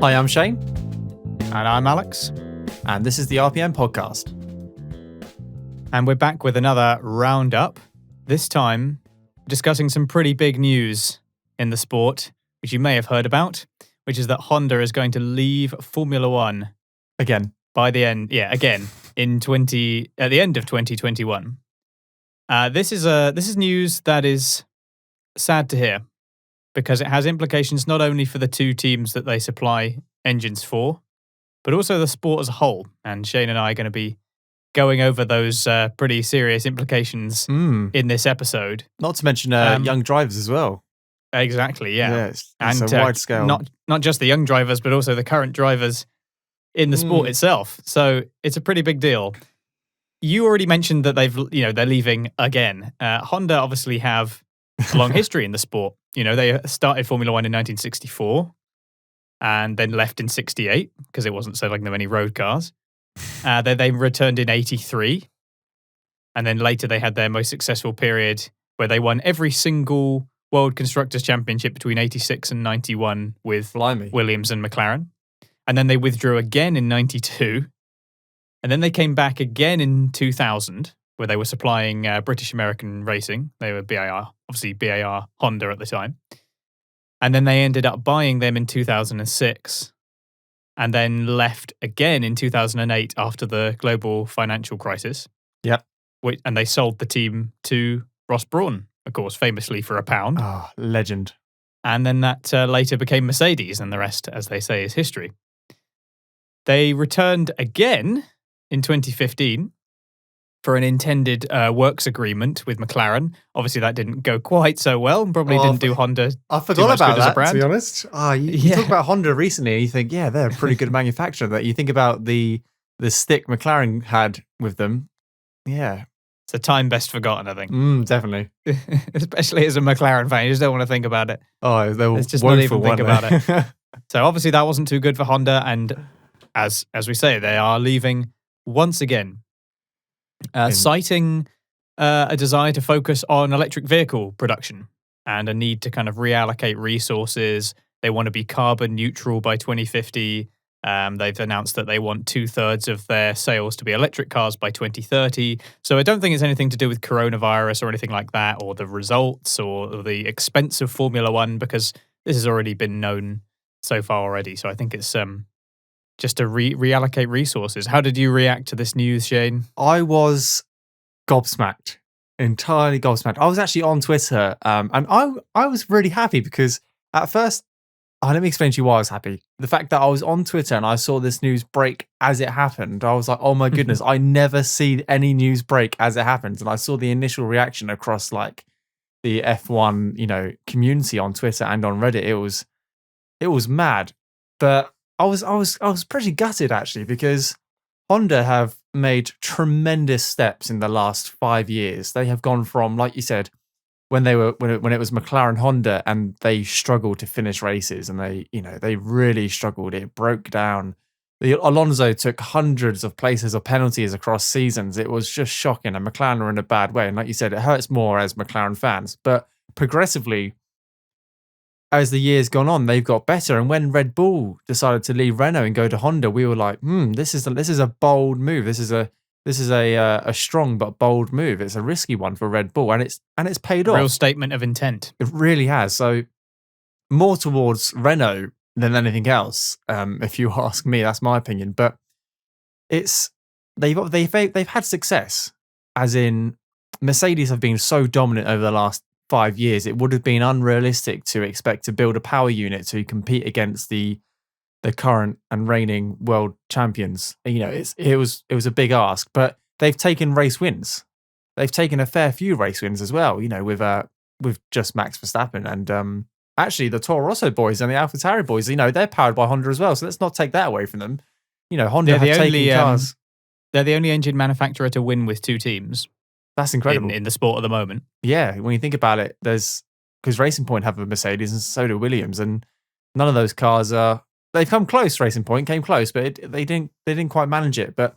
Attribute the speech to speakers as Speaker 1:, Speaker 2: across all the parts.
Speaker 1: Hi, I'm Shane.
Speaker 2: And I'm Alex.
Speaker 1: And this is the RPM podcast.
Speaker 2: And we're back with another Roundup. This time, discussing some pretty big news in the sport, which you may have heard about, which is that Honda is going to leave Formula One
Speaker 1: Again.
Speaker 2: by the end, at the end of 2021. This is news that is sad to hear because it has implications not only for the two teams that they supply engines for, but also the sport as a whole. And Shane and I are going to be going over those pretty serious implications in this episode.
Speaker 1: Not to mention young drivers as well.
Speaker 2: Exactly, yeah.
Speaker 1: Yeah, it's a wide scale.
Speaker 2: Not just the young drivers, but also the current drivers in the sport itself. So it's a pretty big deal. You already mentioned that they're leaving again. Honda obviously have a long history in the sport. They started Formula One in 1964 and then left in 68 because it wasn't selling them any road cars. Then they returned in 83. And then later they had their most successful period where they won every single World Constructors' Championship between 86 and 91 with Williams and McLaren. And then they withdrew again in 92. And then they came back again in 2000, where they were supplying British American Racing. They were BAR Honda at the time. And then they ended up buying them in 2006 and then left again in 2008 after the global financial crisis.
Speaker 1: Yep.
Speaker 2: And they sold the team to Ross Brawn, of course, famously for £1.
Speaker 1: Oh, legend.
Speaker 2: And then that later became Mercedes, and the rest, as they say, is history. They returned again in 2015 for an intended works agreement with McLaren. Obviously, that didn't go quite so well and probably didn't do Honda
Speaker 1: I forgot about that,
Speaker 2: brand.
Speaker 1: to be honest. You talk about Honda recently and you think, yeah, they're a pretty good manufacturer. That you think about the stick McLaren had with them. Yeah.
Speaker 2: It's a time best forgotten, I think.
Speaker 1: Definitely.
Speaker 2: Especially as a McLaren fan, you just don't want to think about it.
Speaker 1: Oh, they were
Speaker 2: just not even think about it.
Speaker 1: it.
Speaker 2: So obviously that wasn't too good for Honda, and as we say, they are leaving once again, citing a desire to focus on electric vehicle production and a need to kind of reallocate resources. They want to be carbon neutral by 2050. They've announced that they want 2/3 of their sales to be electric cars by 2030. So I don't think it's anything to do with coronavirus or anything like that, or the results or the expense of Formula One, because this has already been known so far already. So I think it's just to reallocate resources. How did you react to this news, Shane?
Speaker 1: I was gobsmacked, entirely gobsmacked. I was actually on Twitter, and I was really happy because at first, let me explain to you why I was happy. The fact that I was on Twitter and I saw this news break as it happened, I was like, oh my goodness, I never see any news break as it happens. And I saw the initial reaction across like the F1, community on Twitter and on Reddit. It was mad. But I was pretty gutted actually, because Honda have made tremendous steps in the last 5 years. They have gone from, like you said, when it was McLaren Honda and they struggled to finish races, and they really struggled. It broke down. Alonso took hundreds of places of penalties across seasons. It was just shocking, and McLaren are in a bad way. And like you said, it hurts more as McLaren fans. But progressively, as the years gone on, they've got better. And when Red Bull decided to leave Renault and go to Honda, we were like, this is a bold move. This is a strong but bold move. It's a risky one for Red Bull, and it's paid off.
Speaker 2: Real statement of intent.
Speaker 1: It really has. So more towards Renault than anything else, if you ask me. That's my opinion. But they've had success, as in Mercedes have been so dominant over the last 5 years. It would have been unrealistic to expect to build a power unit to compete against the current and reigning world champions. It was a big ask, but they've taken race wins. They've taken a fair few race wins as well. With just Max Verstappen and actually the Toro Rosso boys and the AlphaTauri boys. They're powered by Honda as well, so let's not take that away from them. Honda have taken cars.
Speaker 2: They're the only engine manufacturer to win with two teams.
Speaker 1: That's incredible
Speaker 2: in the sport at the moment.
Speaker 1: Yeah, when you think about it, because Racing Point have a Mercedes and so do Williams, and none of those cars are. They've come close. Racing Point came close, but they didn't quite manage it. But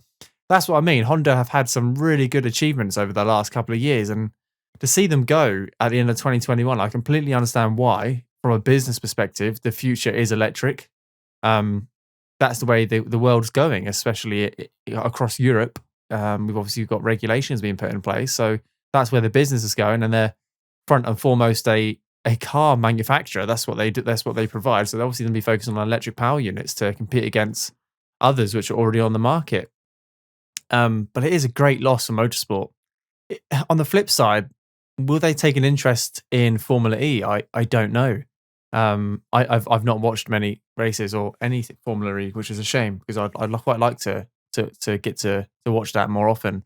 Speaker 1: that's what I mean. Honda have had some really good achievements over the last couple of years, and to see them go at the end of 2021, I completely understand why. From a business perspective, the future is electric. That's the way the world's going, especially across Europe. We've obviously got regulations being put in place, so that's where the business is going, and they're front and foremost a car manufacturer. That's what they do. That's what they provide. So they're obviously going to be focusing on electric power units to compete against others which are already on the market. But it is a great loss for motorsport. On the flip side, will they take an interest in Formula E? I don't know. I've not watched many races or any Formula E, which is a shame because I'd quite like to get to watch that more often.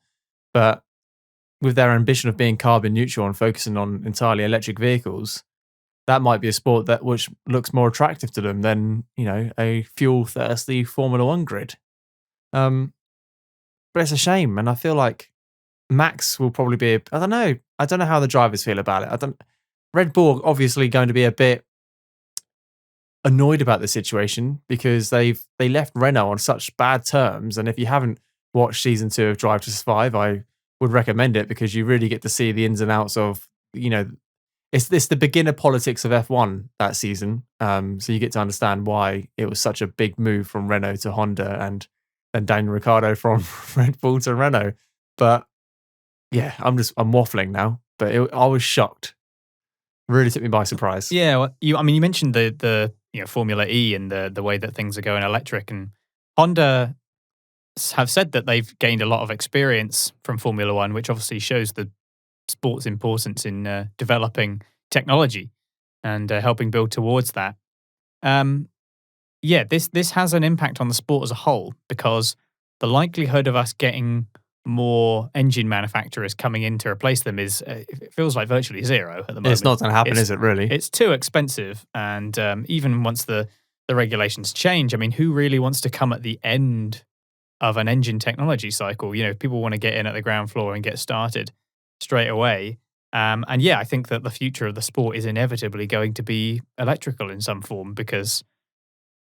Speaker 1: But with their ambition of being carbon neutral and focusing on entirely electric vehicles, that might be a sport that which looks more attractive to them than a fuel thirsty Formula One grid. But it's a shame, and I feel like Max will probably be. I don't know. I don't know how the drivers feel about it. Red Bull obviously going to be a bit annoyed about the situation because they left Renault on such bad terms. And if you haven't watched season 2 of Drive to Survive, I would recommend it because you really get to see the ins and outs of it's the beginner politics of F1 that season. So you get to understand why it was such a big move from Renault to Honda and then Daniel Ricciardo from Red Bull to Renault. But yeah, I'm waffling now. But I was shocked. Really took me by surprise.
Speaker 2: Yeah, well, you mentioned the Formula E and the way that things are going electric, and Honda have said that they've gained a lot of experience from Formula One, which obviously shows the sport's importance in developing technology and helping build towards that. This has an impact on the sport as a whole because the likelihood of us getting more engine manufacturers coming in to replace them is it feels like virtually zero at the moment.
Speaker 1: It's not going to happen, is it? Really,
Speaker 2: it's too expensive, and even once the regulations change, who really wants to come at the end of an engine technology cycle? People want to get in at the ground floor and get started straight away. I think that the future of the sport is inevitably going to be electrical in some form because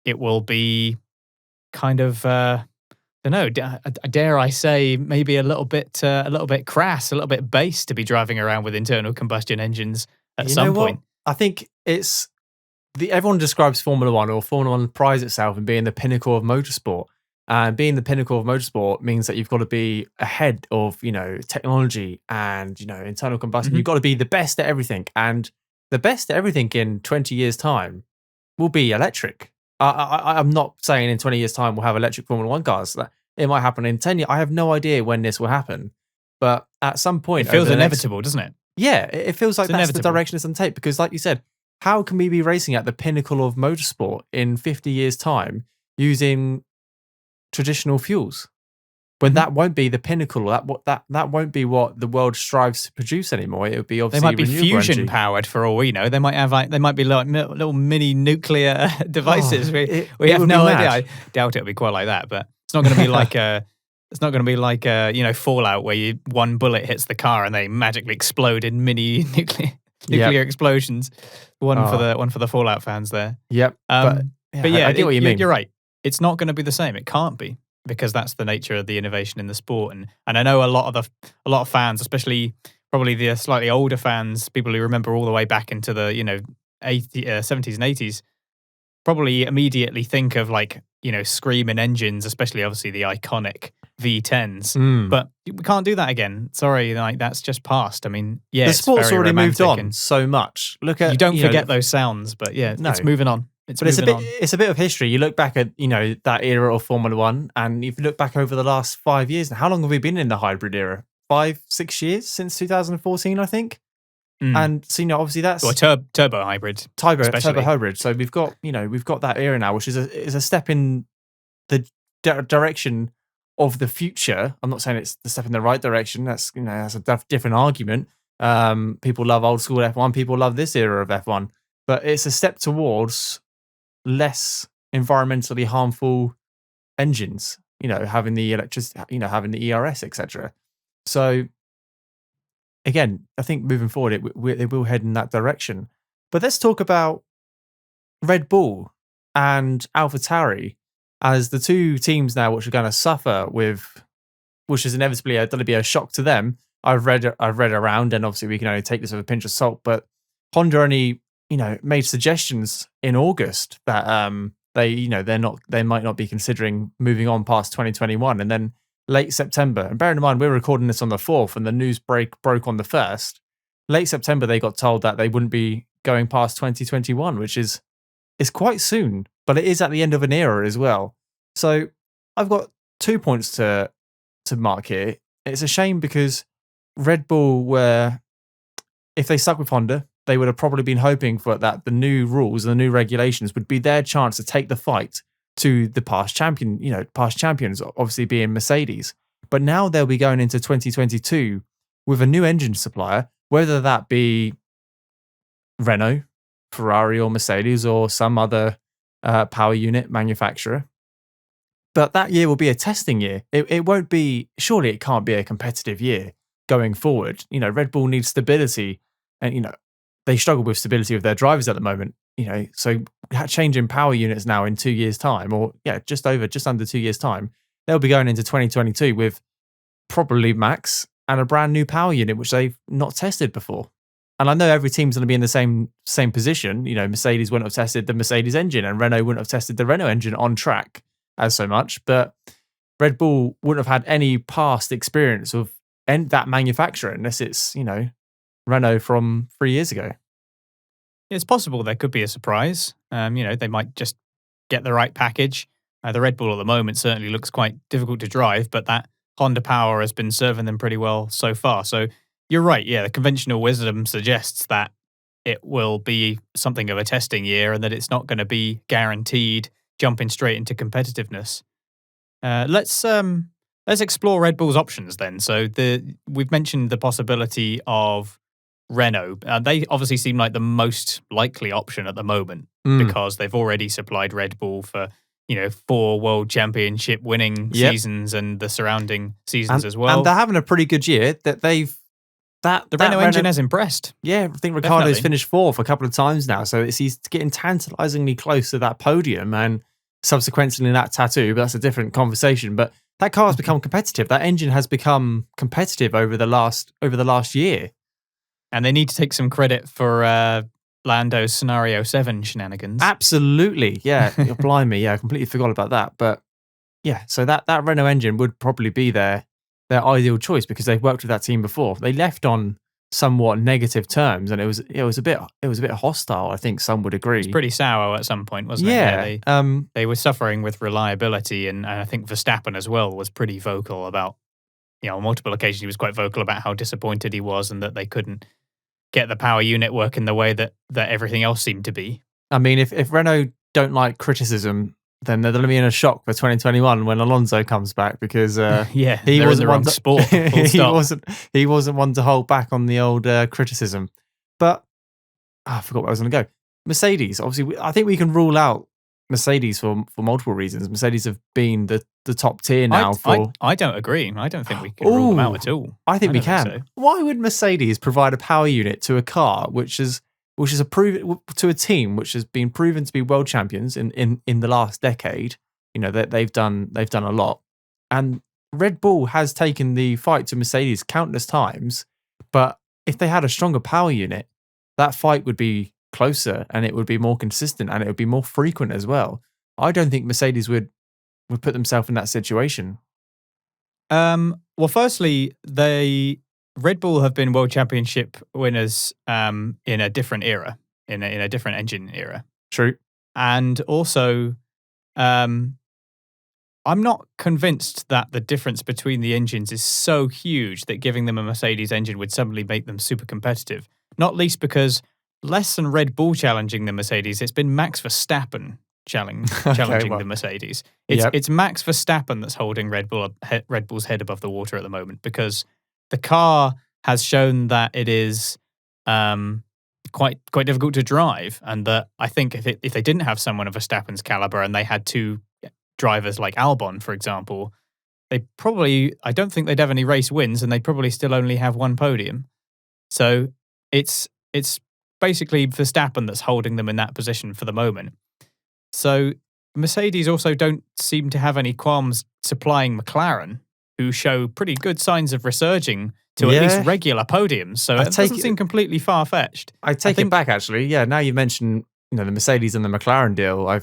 Speaker 2: it will be kind of. I don't know, dare I say, maybe a little bit crass, a little bit base to be driving around with internal combustion engines at some point.
Speaker 1: I think it's everyone describes Formula One, or Formula One prides itself in being the pinnacle of motorsport. And being the pinnacle of motorsport means that you've got to be ahead of technology and internal combustion. You've got to be the best at everything, and the best at everything in 20 years' time will be electric. I'm not saying in 20 years' time we'll have electric Formula One cars. It might happen in 10 years. I have no idea when this will happen. But at some point...
Speaker 2: It feels inevitable, doesn't it?
Speaker 1: Yeah, it feels like that's the direction it's going to take. Because like you said, how can we be racing at the pinnacle of motorsport in 50 years' time using traditional fuels? When that won't be the pinnacle, that won't be what the world strives to produce anymore. It would be obviously
Speaker 2: they might be fusion powered for all we know. They might have be like little mini nuclear devices. We have no idea. I doubt it'll be quite like that, but it's not going to be like it's not going to be like Fallout where one bullet hits the car and they magically explode in mini nuclear explosions. One for the Fallout fans there.
Speaker 1: Yep.
Speaker 2: But I get what you mean. You're right. It's not going to be the same. It can't be. Because that's the nature of the innovation in the sport, and I know a lot of fans, especially probably the slightly older fans, people who remember all the way back into the 70s and 80s, probably immediately think of screaming engines, especially obviously the iconic V10s. But we can't do that again. Sorry, that's just past.
Speaker 1: The sport's already moved on so much. Look at
Speaker 2: you don't forget those sounds, but it's moving on.
Speaker 1: It's a bit of history. You look back at that era of Formula One, and if you look back over the last 5 years, how long have we been in the hybrid era? 5-6 years since 2014, I think. And so obviously that's
Speaker 2: turbo hybrid,
Speaker 1: turbo hybrid. So we've got that era now, which is a step in the direction of the future. I'm not saying it's the step in the right direction. That's that's a different argument. People love old school F1. People love this era of F1, but it's a step towards less environmentally harmful engines, having the electricity, having the ERS, etc. So again, I think moving forward, it will head in that direction. But let's talk about Red Bull and AlphaTauri as the two teams now which are going to suffer with, which is inevitably going to be a shock to them. I've read around, and obviously we can only take this with a pinch of salt, but Honda only made suggestions in August that they might not be considering moving on past 2021. And then late September, and bearing in mind we're recording this on the 4th and the news broke on the 1st, late September they got told that they wouldn't be going past 2021, which is quite soon, but it is at the end of an era as well. So I've got 2 points to mark here. It's a shame because Red Bull were, if they stuck with Honda, they would have probably been hoping for that the new rules and the new regulations would be their chance to take the fight to the past champions, obviously being Mercedes. But now they'll be going into 2022 with a new engine supplier, whether that be Renault, Ferrari or Mercedes or some other power unit manufacturer. But that year will be a testing year. It won't be, surely it can't be a competitive year going forward. Red Bull needs stability, and they struggle with stability of their drivers at the moment. So changing power units now in 2 years' time, or just under 2 years' time, they'll be going into 2022 with probably Max and a brand new power unit which they've not tested before. And I know every team's going to be in the same position. Mercedes wouldn't have tested the Mercedes engine, and Renault wouldn't have tested the Renault engine on track as so much. But Red Bull wouldn't have had any past experience of that manufacturer unless it's Renault from 3 years ago.
Speaker 2: It's possible there could be a surprise. They might just get the right package. The Red Bull at the moment certainly looks quite difficult to drive, but that Honda power has been serving them pretty well so far. So you're right. Yeah, the conventional wisdom suggests that it will be something of a testing year and that it's not going to be guaranteed jumping straight into competitiveness. Let's explore Red Bull's options then. So we've mentioned the possibility of Renault. They obviously seem like the most likely option at the moment because they've already supplied Red Bull for 4 World Championship winning seasons and the surrounding seasons as well.
Speaker 1: And they're having a pretty good year. The
Speaker 2: Renault engine has impressed.
Speaker 1: Yeah, I think Ricciardo's finished 4th a couple of times now, so he's getting tantalisingly close to that podium and subsequently that tattoo. But that's a different conversation. But that car has become competitive. That engine has become competitive over the last year.
Speaker 2: And they need to take some credit for Lando's Scenario 7 shenanigans.
Speaker 1: Absolutely, yeah. Blimey, yeah, I completely forgot about that. But yeah, so that Renault engine would probably be their ideal choice because they've worked with that team before. They left on somewhat negative terms, and it was a bit hostile. I think some would agree.
Speaker 2: It was pretty sour at some point, wasn't it? Yeah, they were suffering with reliability, and I think Verstappen as well was pretty vocal about. On multiple occasions, he was quite vocal about how disappointed he was and that they couldn't get the power unit working the way that everything else seemed to be.
Speaker 1: I mean, if Renault don't like criticism, then they're going to be in a shock for 2021 when Alonso comes back because
Speaker 2: he wasn't one to sport.
Speaker 1: he wasn't one to hold back on the old criticism. But I forgot where I was going to go. Mercedes, obviously, I think we can rule out Mercedes for multiple reasons. Mercedes have been the top tier now
Speaker 2: I don't agree. I don't think we can rule them out at all.
Speaker 1: I think we can. So. Why would Mercedes provide a power unit to a car which is to a team which has been proven to be world champions in the last decade? That they've done a lot, and Red Bull has taken the fight to Mercedes countless times. But if they had a stronger power unit, that fight would be closer and it would be more consistent and it would be more frequent as well. I don't think Mercedes would put themselves in that situation.
Speaker 2: Well, firstly, Red Bull have been World Championship winners in a different era, in a different engine era.
Speaker 1: True.
Speaker 2: And also, I'm not convinced that the difference between the engines is so huge that giving them a Mercedes engine would suddenly make them super competitive. Not least because less than Red Bull challenging the Mercedes, it's been Max Verstappen challenging the Mercedes. It's Max Verstappen that's holding Red Bull's head above the water at the moment because the car has shown that it is quite difficult to drive, and that I think if they didn't have someone of Verstappen's caliber and they had two drivers like Albon, for example, I don't think they'd have any race wins, and they'd probably still only have one podium. So it's basically Verstappen that's holding them in that position for the moment. So Mercedes also don't seem to have any qualms supplying McLaren, who show pretty good signs of resurging to at least regular podiums. So it doesn't seem completely far-fetched.
Speaker 1: I take it back, actually. Yeah, now you mentioned the Mercedes and the McLaren deal.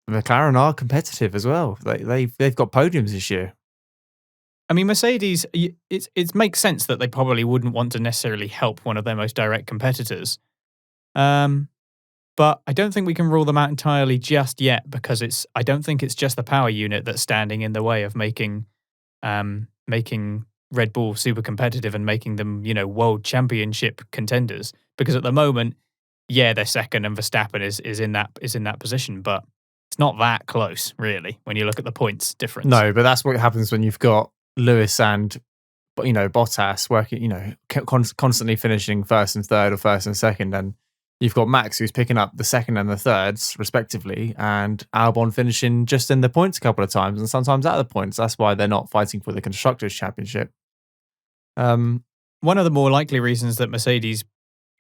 Speaker 1: McLaren are competitive as well. They've got podiums this year.
Speaker 2: I mean, Mercedes, it makes sense that they probably wouldn't want to necessarily help one of their most direct competitors. But I don't think we can rule them out entirely just yet, because I don't think it's just the power unit that's standing in the way of making Red Bull super competitive and making them, world championship contenders. Because at the moment, yeah, they're second and Verstappen is in that position, but it's not that close, really, when you look at the points difference.
Speaker 1: No, but that's what happens when you've got Lewis and Bottas working, constantly finishing first and third or first and second, and you've got Max who's picking up the second and the thirds respectively, and Albon finishing just in the points a couple of times and sometimes out of the points. That's why they're not fighting for the Constructors' Championship.
Speaker 2: One of the more likely reasons that Mercedes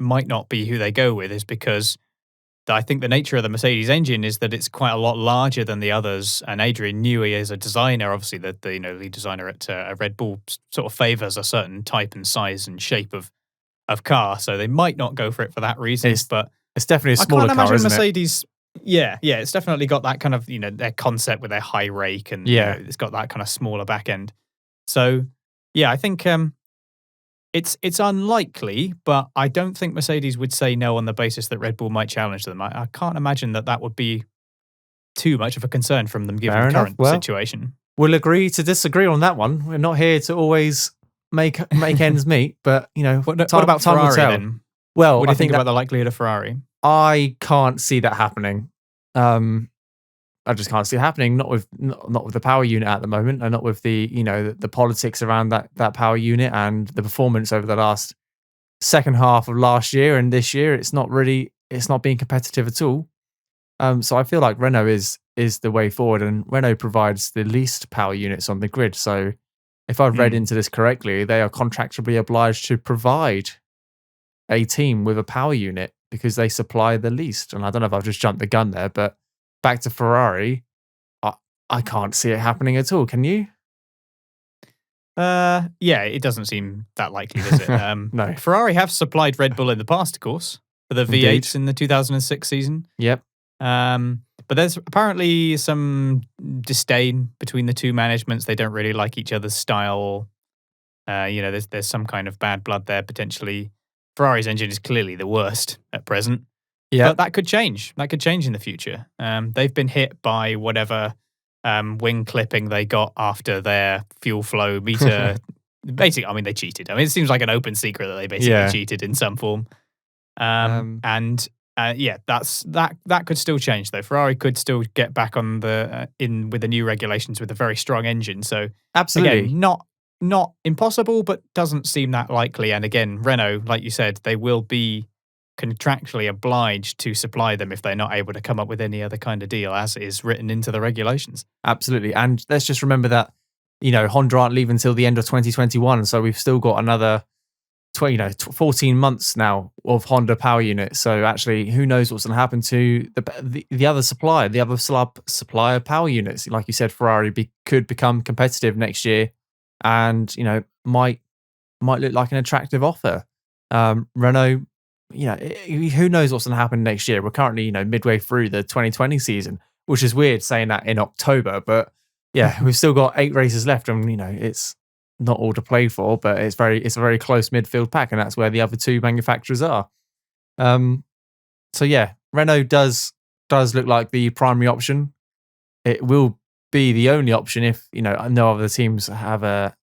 Speaker 2: might not be who they go with is because I think the nature of the Mercedes engine is that it's quite a lot larger than the others. And Adrian Newey, as a designer, obviously the lead designer at Red Bull, sort of favours a certain type and size and shape of car. So they might not go for it for that reason. But
Speaker 1: it's definitely a smaller car, isn't it? I can't imagine
Speaker 2: Mercedes. Yeah, it's definitely got that kind of their concept with their high rake, and it's got that kind of smaller back end. So yeah, I think it's unlikely, but I don't think Mercedes would say no on the basis that Red Bull might challenge them. I can't imagine that would be too much of a concern from them given the current situation.
Speaker 1: We'll agree to disagree on that one. We're not here to always make ends meet, but time will tell.
Speaker 2: Then? Well, what do you think about the likelihood of Ferrari?
Speaker 1: I can't see that happening. I just can't see it happening. Not with the power unit at the moment, and not with the the politics around that power unit and the performance over the last second half of last year and this year. It's not being competitive at all. So I feel like Renault is the way forward, and Renault provides the least power units on the grid. So if I've read into this correctly, they are contractually obliged to provide a team with a power unit because they supply the least. And I don't know if I've just jumped the gun there, but back to Ferrari, I can't see it happening at all. Can you?
Speaker 2: Yeah, it doesn't seem that likely, does it?
Speaker 1: No.
Speaker 2: Ferrari have supplied Red Bull in the past, of course, for the V8s in the 2006 season.
Speaker 1: Yep.
Speaker 2: But there's apparently some disdain between the two managements. They don't really like each other's style. There's some kind of bad blood there potentially. Ferrari's engine is clearly the worst at present. Yeah, but that could change. That could change in the future. They've been hit by whatever wing clipping they got after their fuel flow meter. Basically, I mean, they cheated. I mean, it seems like an open secret that they basically cheated in some form. That could still change though. Ferrari could still get back on with the new regulations with a very strong engine. So
Speaker 1: absolutely,
Speaker 2: again, not impossible, but doesn't seem that likely. And again, Renault, like you said, they will be contractually obliged to supply them if they're not able to come up with any other kind of deal, as is written into the regulations.
Speaker 1: Absolutely, and let's just remember that Honda aren't leaving until the end of 2021, so we've still got another 14 months now of Honda power units. So actually, who knows what's going to happen to the other supplier, the other supplier power units? Like you said, Ferrari could become competitive next year, and might look like an attractive offer. Renault, who knows what's going to happen next year? We're currently midway through the 2020 season, which is weird saying that in October, but yeah, we've still got 8 races left, and it's not all to play for, but it's a very close midfield pack, and that's where the other two manufacturers are. So yeah, Renault does look like the primary option. It will be the only option if no other teams have a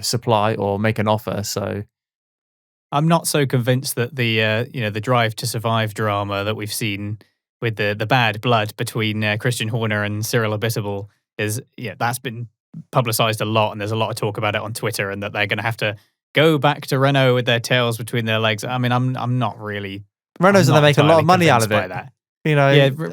Speaker 1: supply or make an offer. So
Speaker 2: I'm not so convinced that the drive to survive drama that we've seen with the bad blood between Christian Horner and Cyril Abiteboul that's been publicized a lot, and there's a lot of talk about it on Twitter, and that they're going to have to go back to Renault with their tails between their legs. I mean, I'm not really.
Speaker 1: Renault's going to make a lot of money out of it.
Speaker 2: That.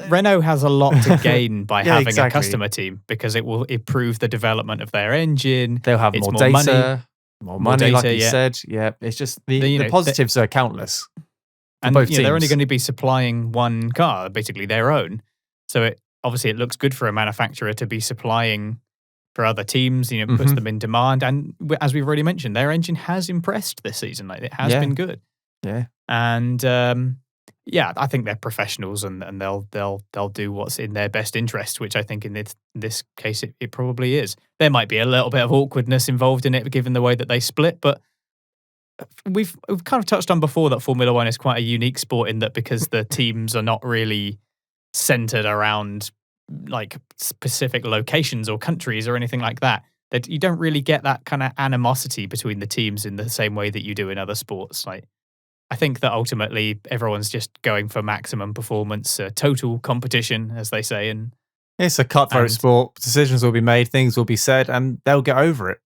Speaker 2: Renault has a lot to gain by having a customer team, because it will improve the development of their engine.
Speaker 1: They'll have more data, more money, like you said. Yeah, it's just the positives are countless.
Speaker 2: And
Speaker 1: both teams.
Speaker 2: They're only going to be supplying one car, basically their own. So it looks good for a manufacturer to be supplying for other teams. Puts them in demand. And as we've already mentioned, their engine has impressed this season. Like, it has been good.
Speaker 1: Yeah.
Speaker 2: And Yeah, I think they're professionals and they'll do what's in their best interest, which I think in this case it probably is. There might be a little bit of awkwardness involved in it given the way that they split, but we've kind of touched on before that Formula One is quite a unique sport in that because the teams are not really centered around like specific locations or countries or anything like that. That you don't really get that kind of animosity between the teams in the same way that you do in other sports. Like I think that ultimately everyone's just going for maximum performance, total competition, as they say,
Speaker 1: It's a cutthroat sport. Decisions will be made, things will be said, and they'll get over it.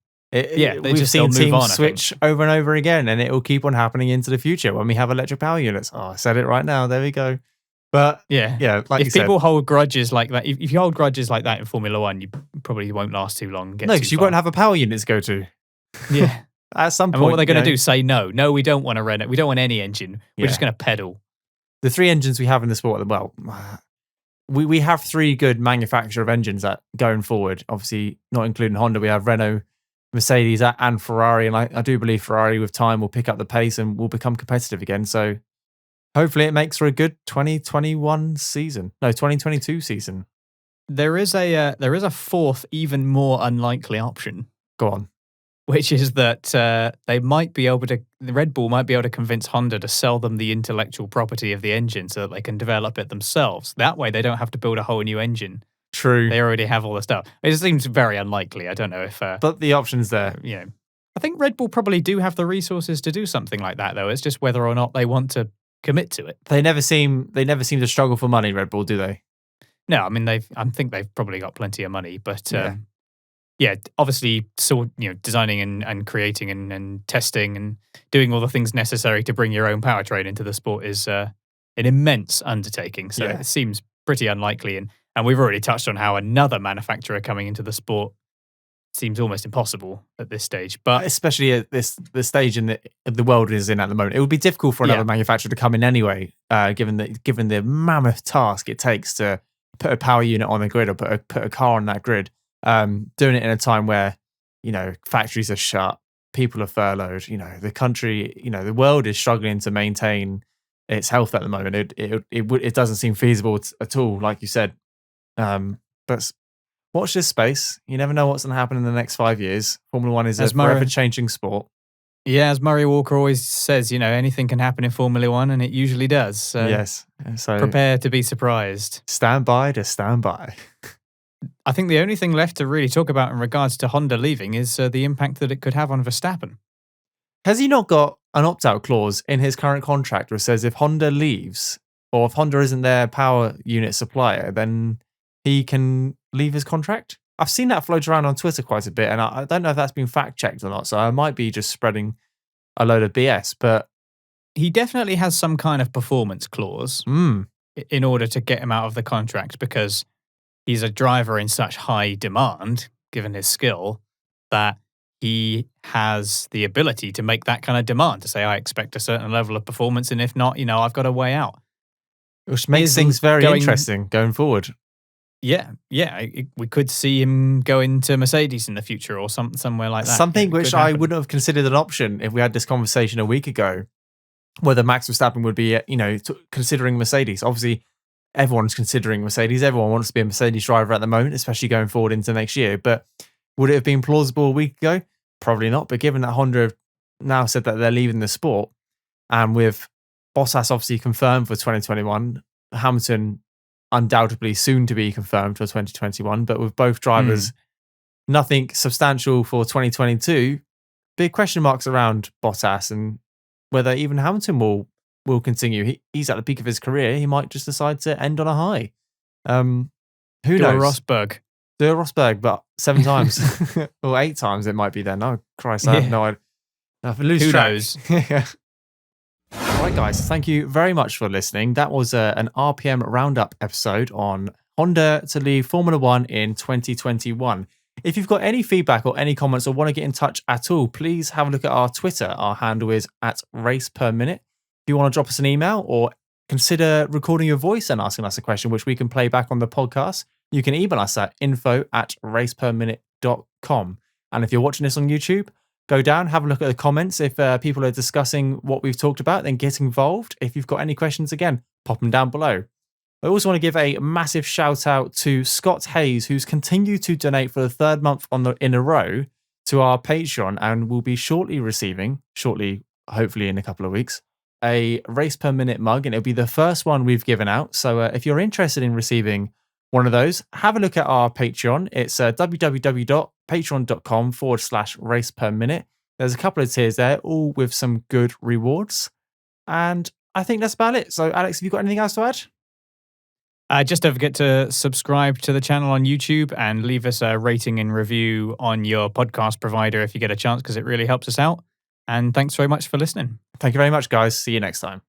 Speaker 1: We've seen teams switch over and over again, and it will keep on happening into the future when we have electric power units. Oh, I said it right now. There we go. But yeah, like
Speaker 2: if people hold grudges like that, if you hold grudges like that in Formula One, you probably won't last too long.
Speaker 1: No, because you won't have a power unit to go to.
Speaker 2: Yeah.
Speaker 1: At some point,
Speaker 2: what are they going to do? Say no? No, we don't want a Renault. We don't want any engine. We're just going to pedal.
Speaker 1: The 3 engines we have in the sport, well, we have 3 good manufacturer of engines that going forward. Obviously, not including Honda, we have Renault, Mercedes, and Ferrari. And I do believe Ferrari, with time, will pick up the pace and will become competitive again. So hopefully, it makes for a good 2021 season. No, 2022 season.
Speaker 2: There is a fourth, even more unlikely option.
Speaker 1: Go on.
Speaker 2: Which is that Red Bull might be able to convince Honda to sell them the intellectual property of the engine so that they can develop it themselves. That way, they don't have to build a whole new engine.
Speaker 1: True.
Speaker 2: They already have all the stuff. It seems very unlikely. I don't know if...
Speaker 1: but the option's there.
Speaker 2: I think Red Bull probably do have the resources to do something like that, though. It's just whether or not they want to commit to it.
Speaker 1: They never seem to struggle for money, Red Bull, do they?
Speaker 2: No, I mean, I think they've probably got plenty of money, but... obviously, designing and creating and testing and doing all the things necessary to bring your own powertrain into the sport is an immense undertaking. So it seems pretty unlikely. And we've already touched on how another manufacturer coming into the sport seems almost impossible at this stage. But
Speaker 1: especially at the stage the world is in at the moment, it would be difficult for another manufacturer to come in anyway, given the mammoth task it takes to put a power unit on a grid or put a car on that grid. Doing it in a time where, factories are shut, people are furloughed, the country, the world is struggling to maintain its health at the moment. It doesn't seem feasible at all, like you said. But watch this space. You never know what's going to happen in the next 5 years. Formula One is a forever changing sport.
Speaker 2: Yeah, as Murray Walker always says, anything can happen in Formula One, and it usually does. So
Speaker 1: yes. So
Speaker 2: prepare to be surprised.
Speaker 1: Stand by to stand by.
Speaker 2: I think the only thing left to really talk about in regards to Honda leaving is the impact that it could have on Verstappen.
Speaker 1: Has he not got an opt-out clause in his current contract which says if Honda leaves, or if Honda isn't their power unit supplier, then he can leave his contract? I've seen that float around on Twitter quite a bit, and I don't know if that's been fact-checked or not, so I might be just spreading a load of BS, but...
Speaker 2: He definitely has some kind of performance clause in order to get him out of the contract, because he's a driver in such high demand, given his skill, that he has the ability to make that kind of demand, to say, I expect a certain level of performance, and if not, I've got a way out.
Speaker 1: Which makes things very interesting going forward.
Speaker 2: Yeah. We could see him go into Mercedes in the future or somewhere like that.
Speaker 1: Something which I wouldn't have considered an option if we had this conversation a week ago, whether Max Verstappen would be, considering Mercedes. Obviously, everyone's considering Mercedes. Everyone wants to be a Mercedes driver at the moment, especially going forward into next year. But would it have been plausible a week ago? Probably not. But given that Honda have now said that they're leaving the sport, and with Bottas obviously confirmed for 2021, Hamilton undoubtedly soon to be confirmed for 2021, but with both drivers, nothing substantial for 2022, big question marks around Bottas and whether even Hamilton will continue. He's at the peak of his career. He might just decide to end on a high. Who knows? Do a Rosberg, but 7 times or 8 times it might be then. Oh, Christ, I have no idea.
Speaker 2: Who knows?
Speaker 1: All right, guys, thank you very much for listening. That was an RPM Roundup episode on Honda to leave Formula One in 2021. If you've got any feedback or any comments or want to get in touch at all, please have a look at our Twitter. Our handle is @RacePerMinute. If you want to drop us an email or consider recording your voice and asking us a question, which we can play back on the podcast, you can email us at info@raceperminute.com. And if you're watching this on YouTube, Go down, have a look at the comments. If people are discussing what we've talked about, then get involved. If you've got any questions, again, pop them down below. I also want to give a massive shout out to Scott Hayes, who's continued to donate for the third month in a row to our Patreon, and will be shortly, hopefully in a couple of weeks, a RacePerMinute mug, and it'll be the first one we've given out. So if you're interested in receiving one of those, have a look at our Patreon. It's www.patreon.com/RacePerMinute. There's a couple of tiers there, all with some good rewards. And I think that's about it. So, Alex, have you got anything else to add?
Speaker 2: Just don't forget to subscribe to the channel on YouTube and leave us a rating and review on your podcast provider if you get a chance, because it really helps us out. And thanks very much for listening.
Speaker 1: Thank you very much, guys. See you next time.